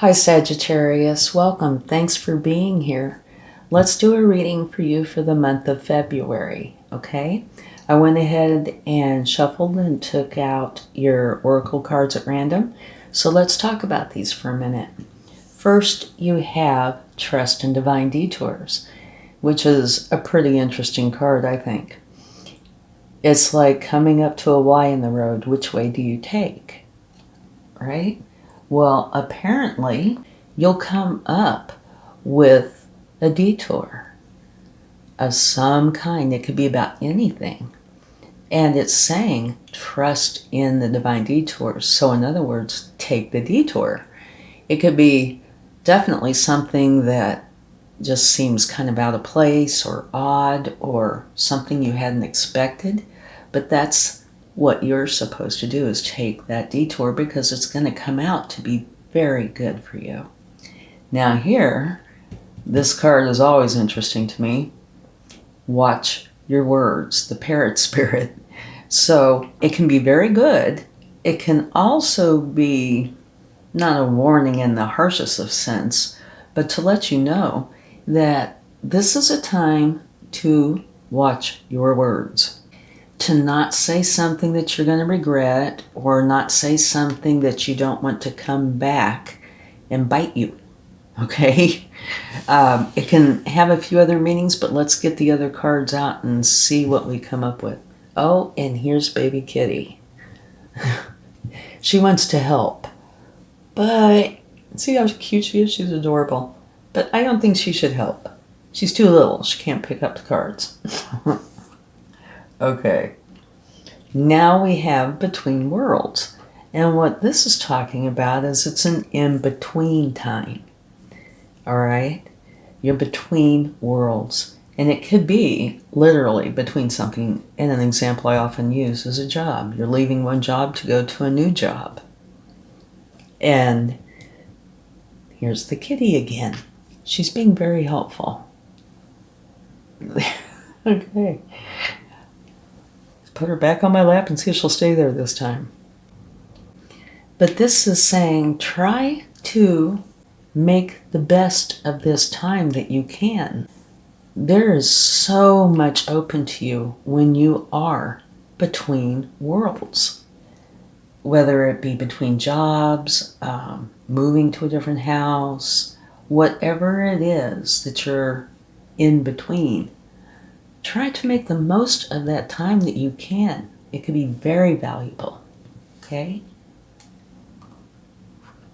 Hi Sagittarius, welcome. Thanks for being here. Let's do a reading for you for the month of February, okay? I went ahead and shuffled and took out your oracle cards at random. So let's talk about these for a minute. First, you have Trust in Divine Detours, which is a pretty interesting card, I think. It's like coming up to a Y in the road. Which way do you take? Right? Well, apparently, you'll come up with a detour of some kind. It could be about anything. And it's saying, trust in the divine detours. So in other words, take the detour. It could be definitely something that just seems kind of out of place or odd or something you hadn't expected. But that's what you're supposed to do, is take that detour, because it's going to come out to be very good for you. Now here, this card is always interesting to me. Watch your words, the parrot spirit. So it can be very good. It can also be not a warning in the harshest of sense, but to let you know that this is a time to watch your words. To not say something that you're going to regret, or not say something that you don't want to come back and bite you, okay? It can have a few other meanings, but let's get the other cards out and see what we come up with. Oh, and here's baby kitty. She wants to help, but see how cute she is? She's adorable. But I don't think she should help. She's too little. She can't pick up the cards. Okay, now we have Between Worlds. And what this is talking about is it's an in-between time. All right? You're between worlds. And it could be literally between something. And an example I often use is a job. You're leaving one job to go to a new job. And here's the kitty again. She's being very helpful. Okay. Put her back on my lap and see if she'll stay there this time. But this is saying, try to make the best of this time that you can. There is so much open to you when you are between worlds. Whether it be between jobs, moving to a different house, whatever it is that you're in between. Try to make the most of that time that you can. It could be very valuable, okay?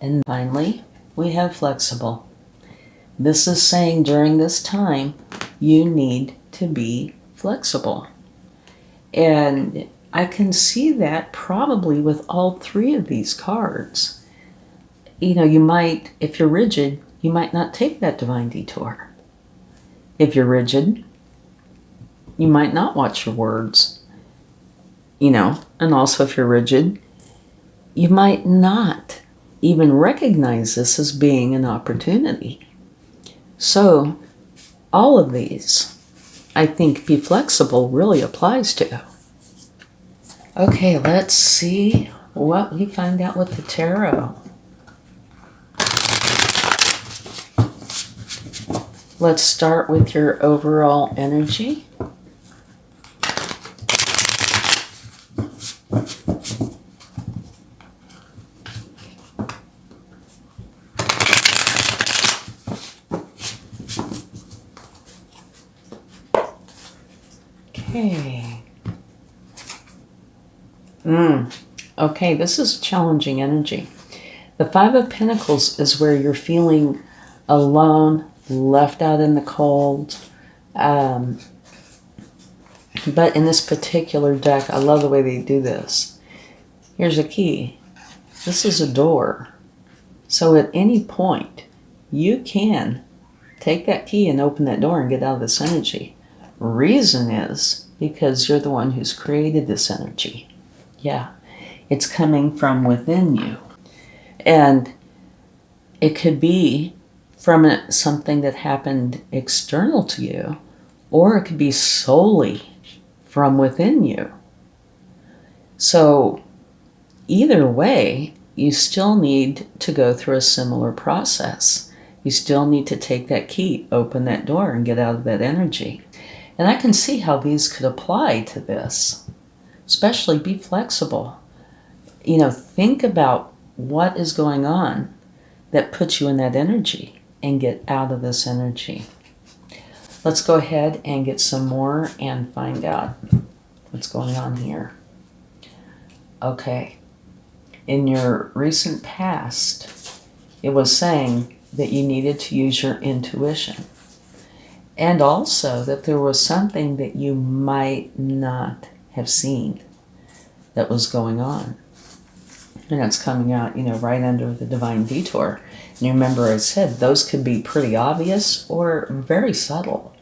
And finally, we have Flexible. This is saying during this time, you need to be flexible. And I can see that probably with all three of these cards. You know, you might, if you're rigid, you might not take that divine detour. If you're rigid, you might not watch your words, you know, and also if you're rigid, you might not even recognize this as being an opportunity. So all of these, I think be flexible really applies to. Okay, let's see what we find out with the tarot. Let's start with your overall energy. Okay. Okay, this is a challenging energy. The Five of Pentacles is where you're feeling alone, left out in the cold. But in this particular deck, I love the way they do this. Here's a key. This is a door. So at any point, you can take that key and open that door and get out of this energy. Reason is because you're the one who's created this energy. Yeah, it's coming from within you. And it could be from something that happened external to you, or it could be solely from within you. So either way, you still need to go through a similar process. You still need to take that key, open that door, and get out of that energy. And I can see how these could apply to this. Especially be flexible. Think about what is going on that puts you in that energy and get out of this energy. Let's go ahead and get some more and find out what's going on here. Okay. In your recent past, it was saying that you needed to use your intuition. And also that there was something that you might not have seen that was going on. And it's coming out, right under the divine detour. And you remember I said those could be pretty obvious or very subtle.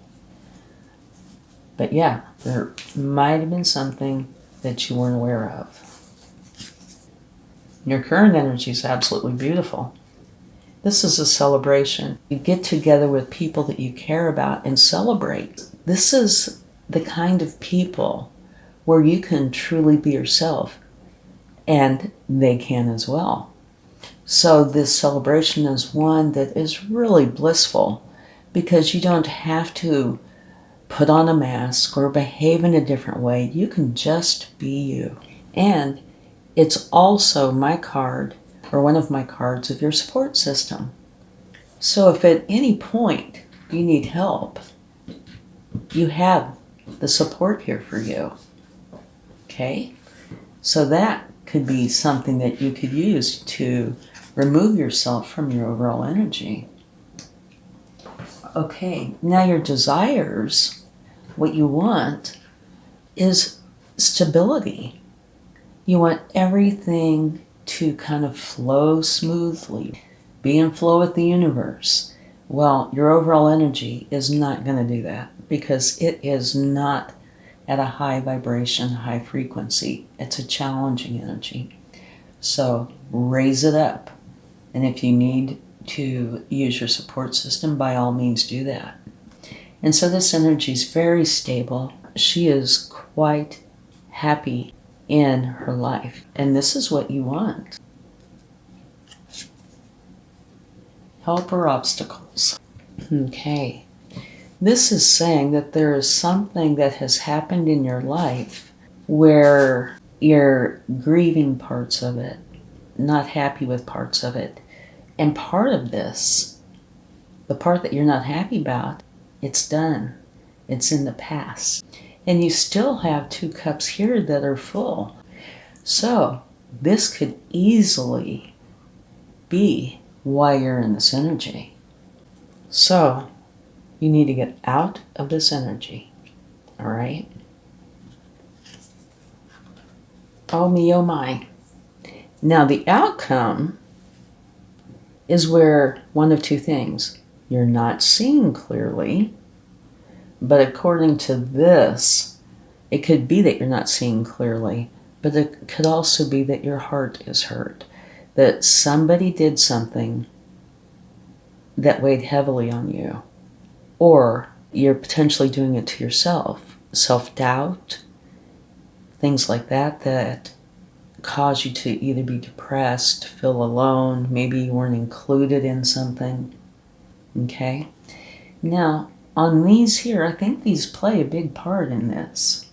But yeah, there might have been something that you weren't aware of. Your current energy is absolutely beautiful. This is a celebration. You get together with people that you care about and celebrate. This is the kind of people where you can truly be yourself, and they can as well. So this celebration is one that is really blissful because you don't have to put on a mask or behave in a different way. You can just be you. And it's also my card, or one of my cards, of your support system. So if at any point you need help, you have the support here for you. Okay? So that could be something that you could use to remove yourself from your overall energy. Okay, now your desires, what you want is stability. You want everything to kind of flow smoothly, be in flow with the universe. Well, your overall energy is not going to do that because it is not at a high vibration, high frequency. It's a challenging energy. So raise it up. And if you need to use your support system, by all means do that. And so this energy is very stable. She is quite happy in her life. And this is what you want. Help or obstacles. Okay. This is saying that there is something that has happened in your life where you're grieving parts of it, not happy with parts of it. And part of this, the part that you're not happy about, it's done. It's in the past. And you still have 2 cups here that are full. So this could easily be why you're in this energy. So you need to get out of this energy. All right? Oh me, oh my. Now the outcome is where one of 2 things. You're not seeing clearly, but according to this, it could be that you're not seeing clearly, but it could also be that your heart is hurt, that somebody did something that weighed heavily on you, or you're potentially doing it to yourself. Self-doubt, things like that that cause you to either be depressed, feel alone, maybe you weren't included in something. Okay? Now, on these here, I think these play a big part in this.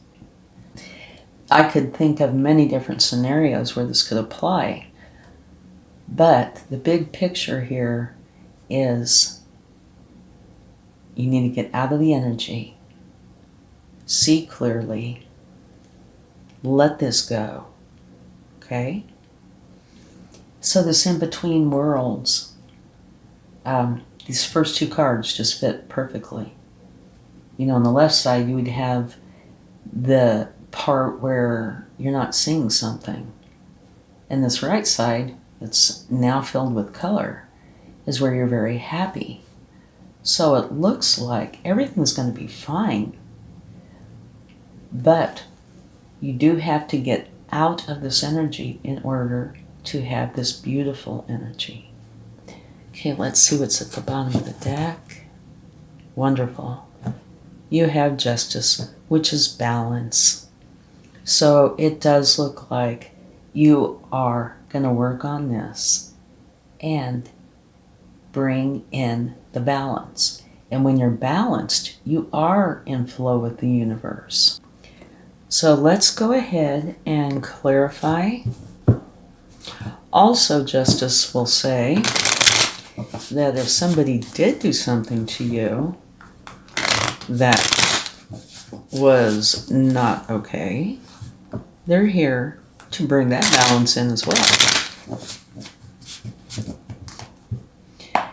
I could think of many different scenarios where this could apply. But the big picture here is you need to get out of the energy, see clearly, let this go. Okay? So this in-between worlds, these first 2 cards just fit perfectly. On the left side, you would have the part where you're not seeing something. And this right side, that's now filled with color, is where you're very happy. So it looks like everything's going to be fine. But you do have to get out of this energy in order to have this beautiful energy. Okay, let's see what's at the bottom of the deck. Wonderful. You have Justice, which is balance. So it does look like you are going to work on this and bring in the balance. And when you're balanced, you are in flow with the universe. So let's go ahead and clarify. Also, Justice will say that if somebody did do something to you that was not okay, they're here to bring that balance in as well.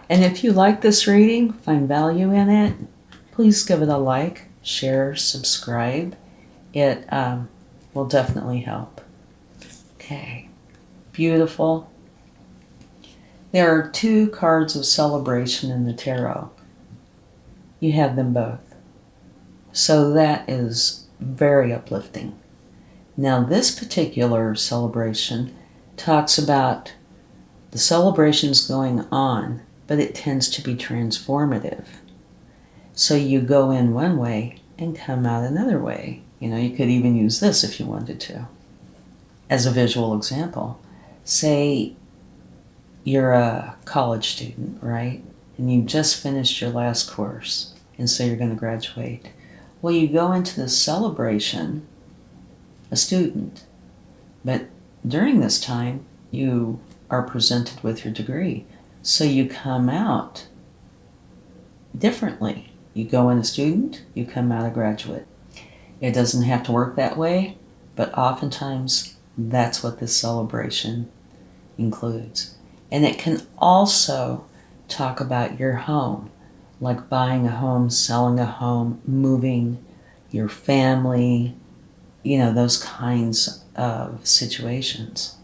And if you like this reading, find value in it, please give it a like, share, subscribe. It will definitely help. Okay, beautiful. There are 2 cards of celebration in the tarot. You have them both. So that is very uplifting. Now this particular celebration talks about the celebrations going on, but it tends to be transformative. So you go in one way and come out another way. You could even use this if you wanted to. As a visual example, say you're a college student, right? And you just finished your last course, and so you're going to graduate. Well, you go into this celebration, a student, but during this time, you are presented with your degree. So you come out differently. You go in a student, you come out a graduate. It doesn't have to work that way, but oftentimes that's what this celebration includes. And it can also talk about your home, like buying a home, selling a home, moving, your family, those kinds of situations.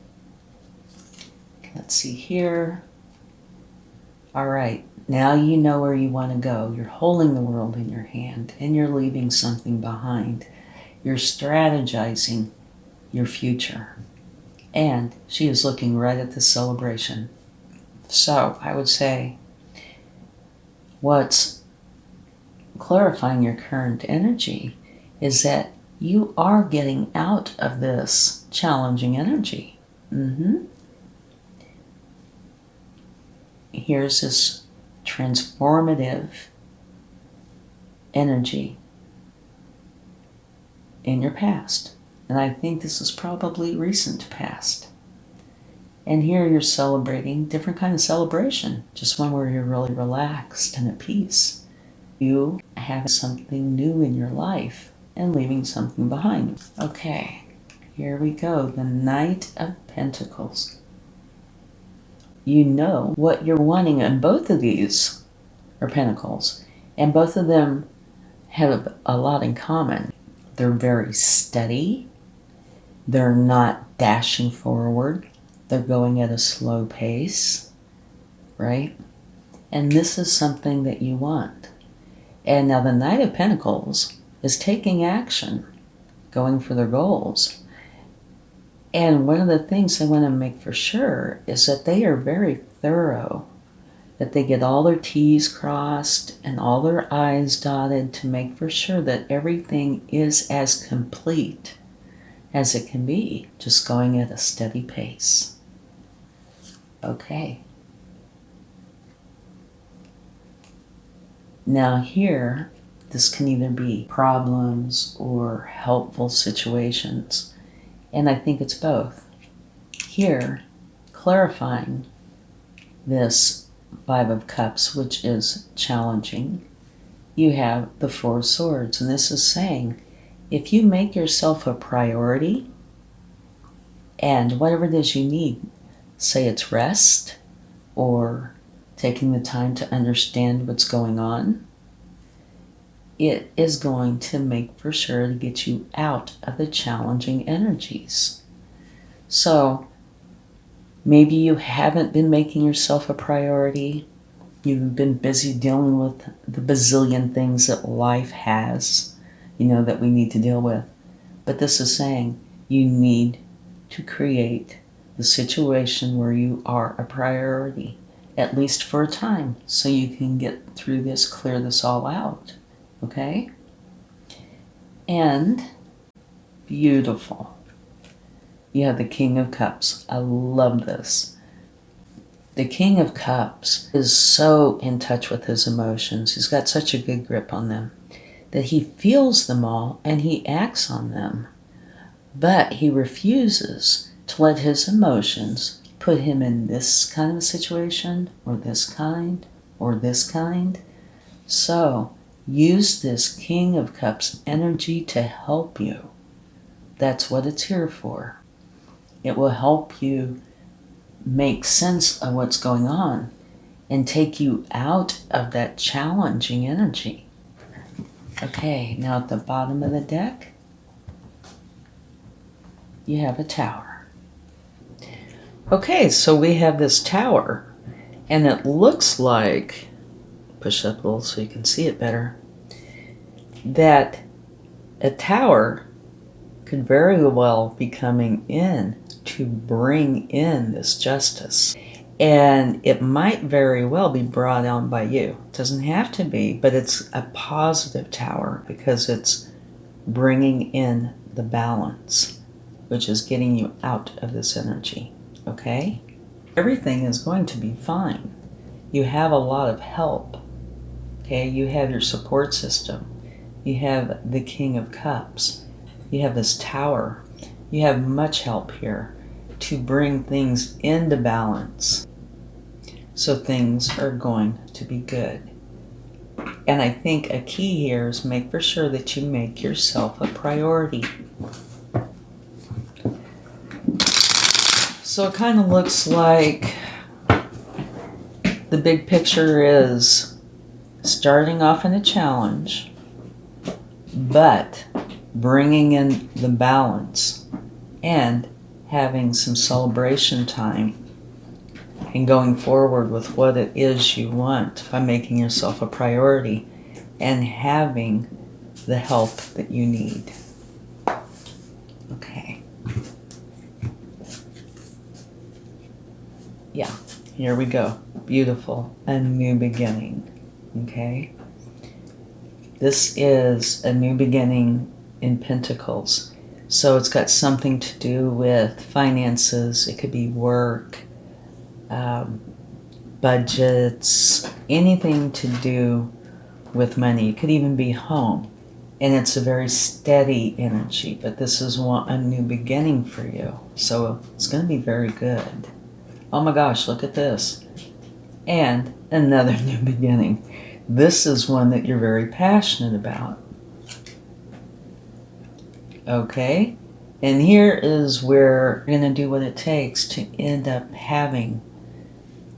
Let's see here. All right, now you know where you want to go. You're holding the world in your hand and you're leaving something behind. You're strategizing your future. And she is looking right at this celebration. So I would say what's clarifying your current energy is that you are getting out of this challenging energy. Here's this transformative energy in your past. And I think this is probably recent past. And here you're celebrating different kind of celebration, just one where you're really relaxed and at peace. You have something new in your life and leaving something behind. Okay, here we go. The Knight of Pentacles. You know what you're wanting, and both of these are pentacles, and both of them have a lot in common. They're very steady. They're not dashing forward. They're going at a slow pace, right? And this is something that you want. And now the Knight of Pentacles is taking action, going for their goals. And one of the things I want to make for sure is that they are very thorough, that they get all their T's crossed and all their I's dotted to make for sure that everything is as complete as it can be, just going at a steady pace. Okay. Now here, this can either be problems or helpful situations. And I think it's both. Here, clarifying this 5 of Cups, which is challenging, you have the 4 of Swords. And this is saying, if you make yourself a priority, and whatever it is you need, say it's rest, or taking the time to understand what's going on, it is going to make for sure to get you out of the challenging energies. So maybe you haven't been making yourself a priority. You've been busy dealing with the bazillion things that life has, that we need to deal with. But this is saying you need to create the situation where you are a priority, at least for a time, so you can get through this, clear this all out. Okay? And beautiful. you have the King of Cups. I love this. The King of Cups is so in touch with his emotions. He's got such a good grip on them that he feels them all and he acts on them. But he refuses to let his emotions put him in this kind of a situation, or this kind, or this kind. So use this King of Cups energy to help you. That's what it's here for. It will help you make sense of what's going on and take you out of that challenging energy. Okay, now at the bottom of the deck, you have a Tower. Okay, so we have this Tower, and it looks like, push up a little so you can see it better, that a Tower could very well be coming in to bring in this justice. And it might very well be brought on by you. It doesn't have to be, but it's a positive Tower because it's bringing in the balance, which is getting you out of this energy, okay? Everything is going to be fine. You have a lot of help, okay? You have your support system. You have the King of Cups. You have this Tower. You have much help here to bring things into balance. So things are going to be good. And I think a key here is make for sure that you make yourself a priority. So it kind of looks like the big picture is starting off in a challenge, but bringing in the balance and having some celebration time and going forward with what it is you want by making yourself a priority and having the help that you need. Okay. Yeah, here we go. Beautiful. A new beginning. Okay. This is a new beginning in Pentacles. So it's got something to do with finances. It could be work, budgets, anything to do with money. It could even be home. And it's a very steady energy, but this is a new beginning for you. So it's going to be very good. Oh my gosh, look at this. And another new beginning. This is one that you're very passionate about. Okay? And here is where you're going to do what it takes to end up having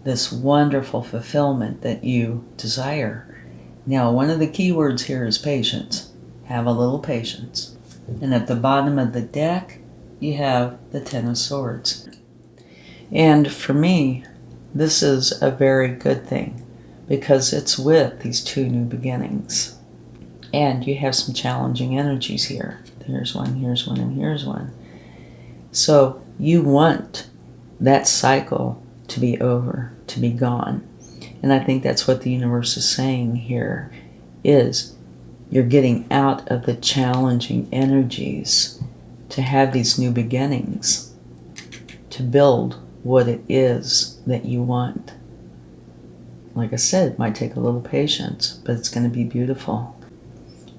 this wonderful fulfillment that you desire. Now, one of the key words here is patience. Have a little patience. And at the bottom of the deck, you have the Ten of Swords. And for me, this is a very good thing because it's with these two new beginnings. And you have some challenging energies here. Here's one, and here's one. So you want that cycle to be over, to be gone. And I think that's what the universe is saying here is you're getting out of the challenging energies to have these new beginnings, to build what it is that you want. Like I said, it might take a little patience, but it's going to be beautiful.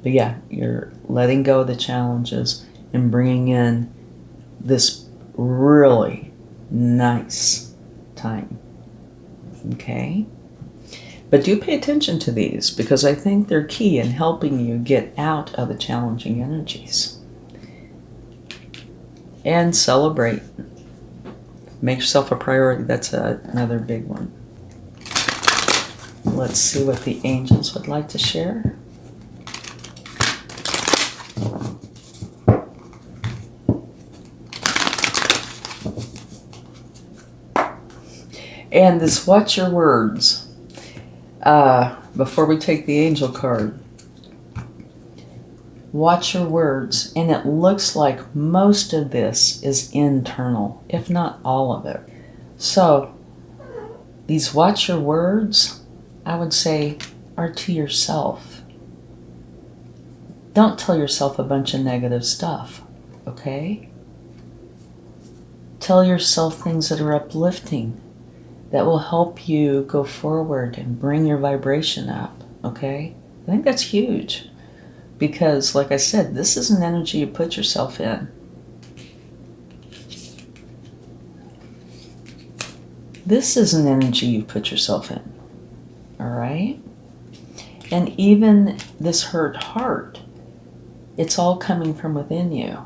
But yeah, you're letting go of the challenges and bringing in this really nice time. Okay? But do pay attention to these because I think they're key in helping you get out of the challenging energies. And celebrate. Make yourself a priority. That's another big one. Let's see what the angels would like to share. And this watch your words. Before we take the angel card, watch your words. And it looks like most of this is internal, if not all of it. So these watch your words, I would say, are to yourself. Don't tell yourself a bunch of negative stuff, okay? Tell yourself things that are uplifting, that will help you go forward and bring your vibration up, okay? I think that's huge because, like I said, this is an energy you put yourself in. This is an energy you put yourself in, all right? And even this hurt heart, it's all coming from within you.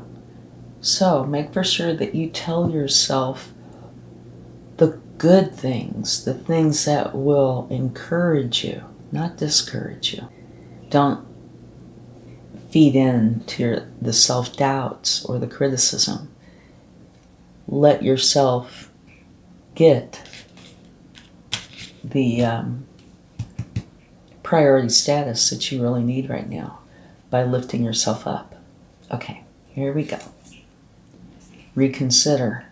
So make for sure that you tell yourself the good things, the things that will encourage you, not discourage you. Don't feed into the self-doubts or the criticism. Let yourself get the priority status that you really need right now by lifting yourself up. Okay, here we go. Reconsider.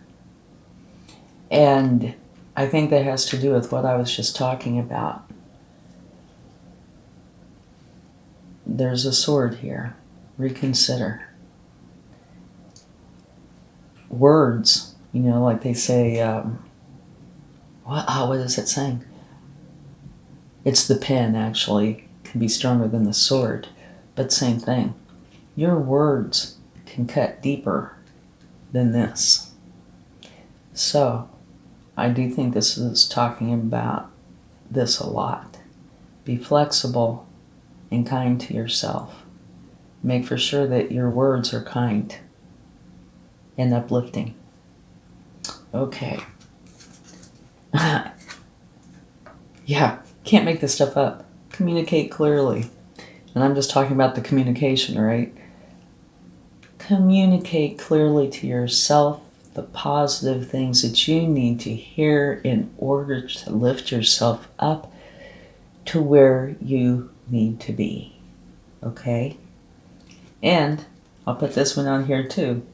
And I think that has to do with what I was just talking about. There's a sword here. Reconsider. Words, you know, like they say, what is it saying? It's the pen, actually, can be stronger than the sword, but same thing. Your words can cut deeper than this. So, I do think this is talking about this a lot. Be flexible and kind to yourself. Make for sure that your words are kind and uplifting. Okay. Yeah, can't make this stuff up. Communicate clearly. And I'm just talking about the communication, right? Communicate clearly to yourself the positive things that you need to hear in order to lift yourself up to where you need to be. Okay? And I'll put this one on here too.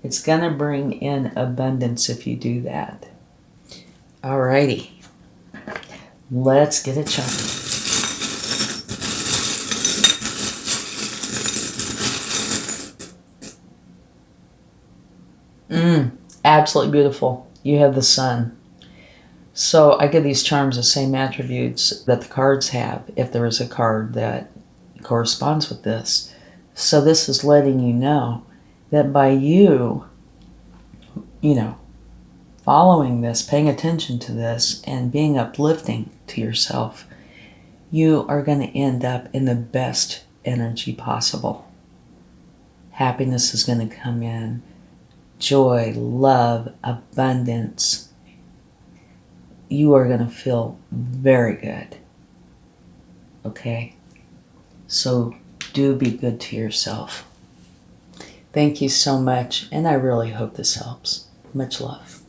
It's going to bring in abundance if you do that. Alrighty. Let's get it jumping. Absolutely beautiful. You have the sun. So I give these charms the same attributes that the cards have, if there is a card that corresponds with this. So this is letting you know that by you following this, paying attention to this, and being uplifting to yourself, you are going to end up in the best energy possible. Happiness is going to come in. Joy, love, abundance. You are going to feel very good. Okay? So do be good to yourself. Thank you so much, and I really hope this helps. Much love.